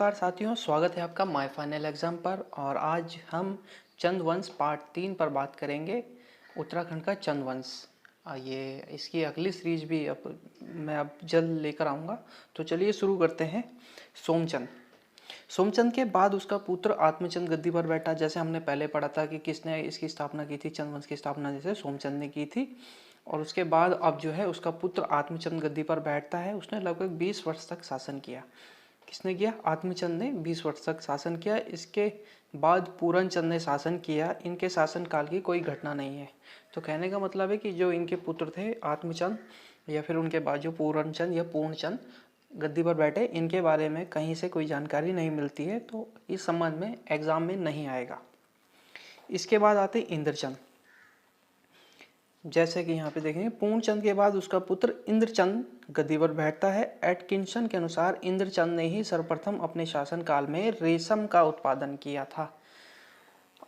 नमस्कार साथियों, स्वागत है आपका माय फाइनल एग्ज़ाम पर। और आज हम चंदवंश पार्ट 3 पर बात करेंगे। उत्तराखंड का चंदवंश, ये इसकी अगली सीरीज भी मैं जल्द लेकर आऊँगा। तो चलिए शुरू करते हैं। सोमचंद। सोमचंद के बाद उसका पुत्र आत्मचंद गद्दी पर बैठा। जैसे हमने पहले पढ़ा था कि किसने इसकी स्थापना की थी, चंदवंश की स्थापना जैसे सोमचंद ने की थी। और उसके बाद अब जो है उसका पुत्र आत्मचंद गद्दी पर बैठता है। उसने लगभग 20 वर्ष तक शासन किया। किसने किया? आत्मचंद ने 20 वर्ष तक शासन किया। इसके बाद पूरनचंद ने शासन किया। इनके शासन काल की कोई घटना नहीं है। तो कहने का मतलब है कि जो इनके पुत्र थे आत्मचंद या फिर उनके बाद जो पूरनचंद या पूर्णचंद गद्दी पर बैठे, इनके बारे में कहीं से कोई जानकारी नहीं मिलती है, तो इस संबंध में एग्जाम में नहीं आएगा। इसके बाद आते इंद्रचंद। जैसे कि यहाँ पे देखेंगे, पूर्णचंद के बाद उसका पुत्र इंद्रचंद गद्दी पर बैठता है। एटकिंसन के अनुसार इंद्रचंद ने ही सर्वप्रथम अपने शासनकाल में रेशम का उत्पादन किया था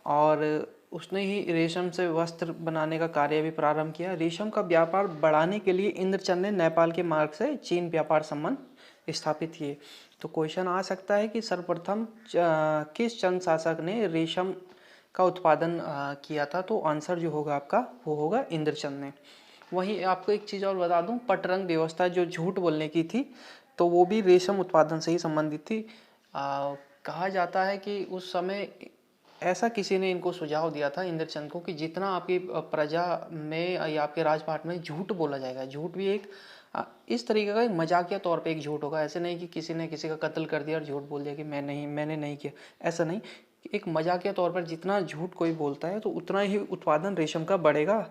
और उसने ही रेशम से वस्त्र बनाने का कार्य भी प्रारंभ किया। रेशम का व्यापार बढ़ाने के लिए इंद्रचंद ने नेपाल के मार्ग से चीन व्यापार संबंध स्थापित किए। तो क्वेश्चन आ सकता है कि सर्वप्रथम किस चंद शासक ने रेशम का उत्पादन किया था? तो आंसर जो होगा आपका वो होगा इंद्रचंद ने। वहीं आपको एक चीज़ और बता दूं, पटरंग व्यवस्था जो झूठ बोलने की थी, तो वो भी रेशम उत्पादन से ही संबंधित थी। कहा जाता है कि उस समय ऐसा किसी ने इनको सुझाव दिया था इंद्रचंद को कि जितना आपकी प्रजा में या आपके राजपाट में झूठ बोला जाएगा, झूठ भी एक इस तरीके का मजाकिया तौर पे एक झूठ होगा। ऐसे नहीं कि किसी ने किसी का कत्ल कर दिया और झूठ बोल दिया कि मैंने नहीं किया, ऐसा नहीं। एक मजाकिया तौर पर जितना झूठ कोई बोलता है तो उतना ही उत्पादन रेशम का बढ़ेगा।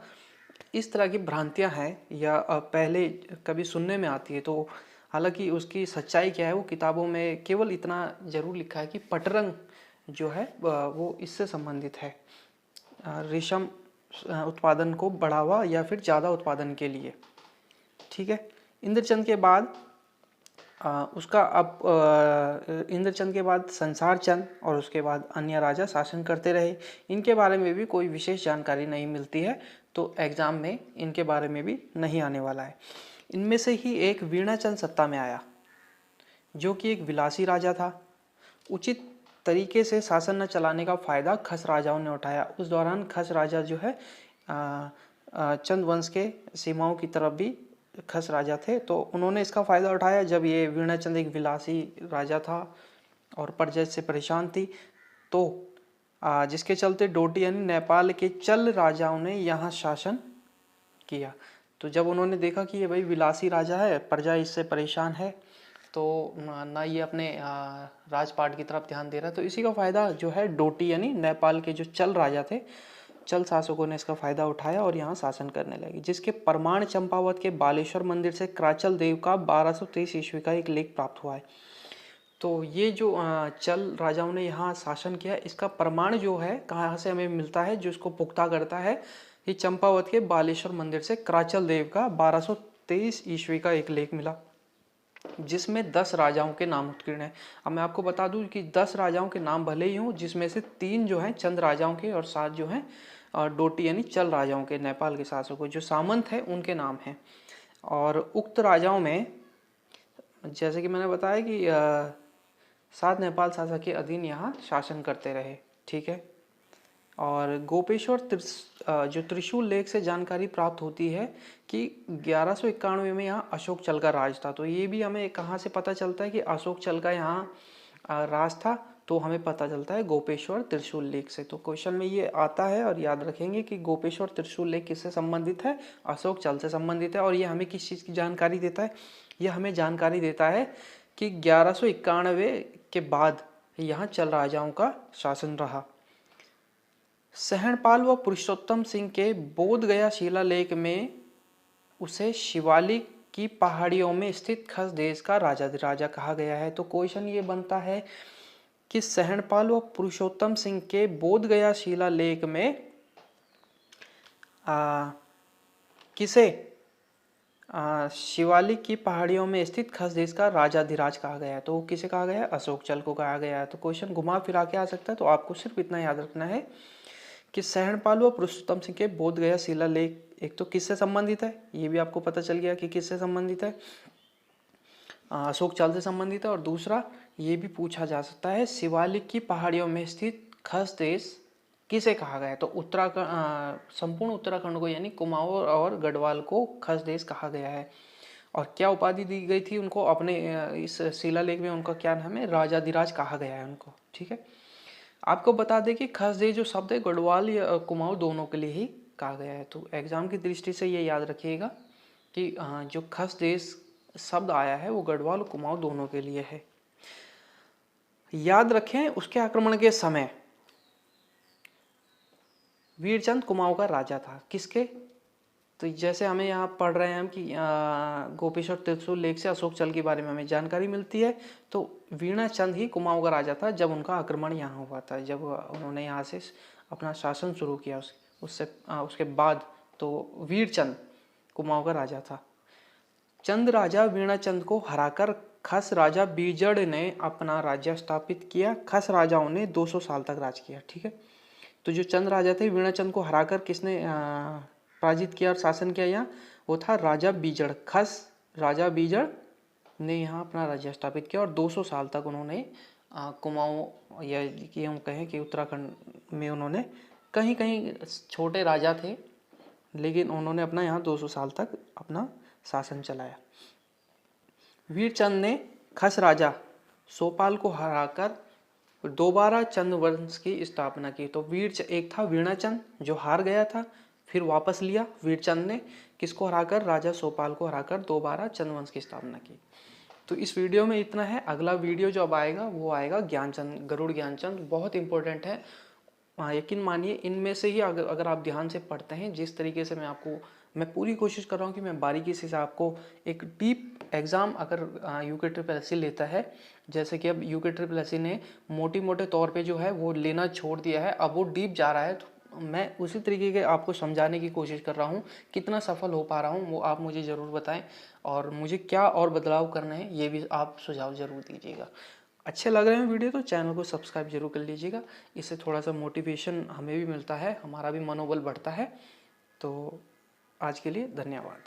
इस तरह की भ्रांतियां हैं या पहले कभी सुनने में आती है। तो हालांकि उसकी सच्चाई क्या है वो किताबों में केवल इतना जरूर लिखा है कि पटरंग जो है वो इससे संबंधित है, रेशम उत्पादन को बढ़ावा या फिर ज़्यादा उत्पादन के लिए। ठीक है। इंद्रचंद के बाद इंद्रचंद के बाद संसार चंद और उसके बाद अन्य राजा शासन करते रहे। इनके बारे में भी कोई विशेष जानकारी नहीं मिलती है, तो एग्जाम में इनके बारे में भी नहीं आने वाला है। इनमें से ही एक वीणाचंद सत्ता में आया, जो कि एक विलासी राजा था। उचित तरीके से शासन न चलाने का फायदा खस राजाओं ने उठाया। उस दौरान खस राजा जो है चंद वंश के सीमाओं की तरफ भी खस राजा थे, तो उन्होंने इसका फायदा उठाया। जब ये वीणाचंद एक विलासी राजा था और प्रजा से परेशान थी, तो जिसके चलते डोटी यानी नेपाल के चल राजाओं ने यहाँ शासन किया। तो जब उन्होंने देखा कि ये भाई विलासी राजा है, प्रजा इससे परेशान है, तो ना ये अपने राजपाट की तरफ ध्यान दे रहा है, तो इसी का फायदा जो है डोटी यानी नेपाल के जो चल राजा थे, चल शासकों ने इसका फायदा उठाया और यहाँ शासन करने लगे। जिसके प्रमाण चंपावत के बालेश्वर मंदिर से कराचल देव का 1223 ईस्वी का एक लेख प्राप्त हुआ है। तो ये जो चल राजाओं ने यहाँ शासन किया, इसका प्रमाण जो है कहाँ से हमें मिलता है, जो इसको पुख्ता करता है, ये चंपावत के बालेश्वर मंदिर से कराचल देव का 1223 ईस्वी का एक लेख मिला, जिसमें 10 राजाओं के नाम उत्कीर्ण है। अब मैं आपको बता दूं कि 10 राजाओं के नाम भले ही हों, जिसमें से 3 जो हैं चंद राजाओं के और 7 जो हैं डोटी यानी चल राजाओं के, नेपाल के शासकों, जो सामंत है उनके नाम हैं। और उक्त राजाओं में जैसे कि मैंने बताया कि 7 नेपाल शासक के अधीन यहाँ शासन करते रहे। ठीक है। और गोपेश्वर जो त्रिशूल लेख से जानकारी प्राप्त होती है कि 1191 में यहाँ अशोक चल का राज था। तो ये भी हमें कहाँ से पता चलता है कि अशोक चल का यहाँ राज था? तो हमें पता चलता है गोपेश्वर त्रिशूल लेख से। तो क्वेश्चन में ये आता है और याद रखेंगे कि गोपेश्वर त्रिशूल लेख किससे संबंधित है? अशोक चल से संबंधित है। और ये हमें किस चीज़ की जानकारी देता है? ये हमें जानकारी देता है कि 1191 के बाद यहाँ चल राजाओं का शासन रहा। सहनपाल व पुरुषोत्तम सिंह के बोध गया शिलालेख में उसे शिवालिक की पहाड़ियों में स्थित खस देश का राजा कहा गया है। तो क्वेश्चन ये बनता है कि सहनपाल व पुरुषोत्तम सिंह के बोध गया शिलालेख में किसे शिवालिक की पहाड़ियों में स्थित खस देश का राजाधिराज कहा गया है? तो किसे कहा गया है? अशोक चल को कहा गया है। तो क्वेश्चन घुमा फिरा के आ सकता है, तो आपको सिर्फ इतना याद रखना है कि सहनपाल व पुरुषोत्तम सिंह के बोध गया शिलालेख एक तो किससे संबंधित है, ये भी आपको पता चल गया कि किससे संबंधित है, अशोक चल से संबंधित है। और दूसरा ये भी पूछा जा सकता है, शिवालिक की पहाड़ियों में स्थित खस देश किसे कहा गया है? तो उत्तराखंड, संपूर्ण उत्तराखंड को यानी कुमाऊं और गढ़वाल को खस देश कहा गया है। और क्या उपाधि दी गई थी उनको? अपने इस शिलालेख में उनका क्या नाम है? राजाधिराज कहा गया है उनको। ठीक है, आपको बता दें कि खस देश जो शब्द है गढ़वाल या कुमाऊं दोनों के लिए ही कहा गया है। तो एग्जाम की दृष्टि से ये याद रखिएगा कि जो खस देश शब्द आया है वो गढ़वाल और कुमाऊं दोनों के लिए है। याद रखें उसके आक्रमण के समय वीरचंद कुमाऊं का राजा था। किसके? तो जैसे हमें यहाँ पढ़ रहे हैं हम कि गोपेश्वर त्रिशूल लेख से अशोक चल के बारे में हमें जानकारी मिलती है। तो वीणाचंद ही कुमाऊं का राजा था जब उनका आक्रमण यहाँ हुआ था, जब उन्होंने यहाँ से अपना शासन शुरू किया। उसके बाद तो वीरचंद कुमाऊं का राजा था। चंद राजा वीणाचंद को हराकर खस राजा बीजड़ ने अपना राज्य स्थापित किया। खस राजाओं ने 200 साल तक राज किया। ठीक है, तो जो चंद राजा थे वीणाचंद को हराकर किसने पराजित किया और शासन किया यहाँ? वो था राजा बीजड़। खस राजा बीजड़ ने यहाँ अपना राज्य स्थापित किया और 200 साल तक उन्होंने कुमाऊं या यूँ कहें कि उत्तराखंड में उन्होंने कहीं कहीं छोटे राजा थे, लेकिन उन्होंने अपना यहाँ 200 साल तक अपना शासन चलाया। वीरचंद ने खस राजा सोपाल को हराकर दोबारा चंद वंश की स्थापना की। तो एक था वीणाचंद जो हार गया था, फिर वापस लिया वीरचंद ने, किसको हराकर? राजा सोपाल को हराकर दोबारा चंद वंश की स्थापना की। तो इस वीडियो में इतना है। अगला वीडियो जो अब आएगा वो आएगा ज्ञानचंद, गरुड़ ज्ञानचंद। बहुत इंपॉर्टेंट है, यकीन मानिए इनमें से ही अगर आप ध्यान से पढ़ते हैं, जिस तरीके से मैं पूरी कोशिश कर रहा हूँ कि मैं बारीकी से आपको एक डीप एग्जाम अगर यूके ट्रिपल एससी लेता है, जैसे कि अब यूके ट्रिपल एससी ने मोटे मोटे तौर पे जो है वो लेना छोड़ दिया है, अब वो डीप जा रहा है, तो मैं उसी तरीके के आपको समझाने की कोशिश कर रहा हूँ। कितना सफल हो पा रहा हूँ वो आप मुझे ज़रूर बताएं, और मुझे क्या और बदलाव करने हैं ये भी आप सुझाव ज़रूर दीजिएगा। अच्छे लग रहे हैं वीडियो तो चैनल को सब्सक्राइब जरूर कर लीजिएगा, इससे थोड़ा सा मोटिवेशन हमें भी मिलता है, हमारा भी मनोबल बढ़ता है। तो आज के लिए धन्यवाद।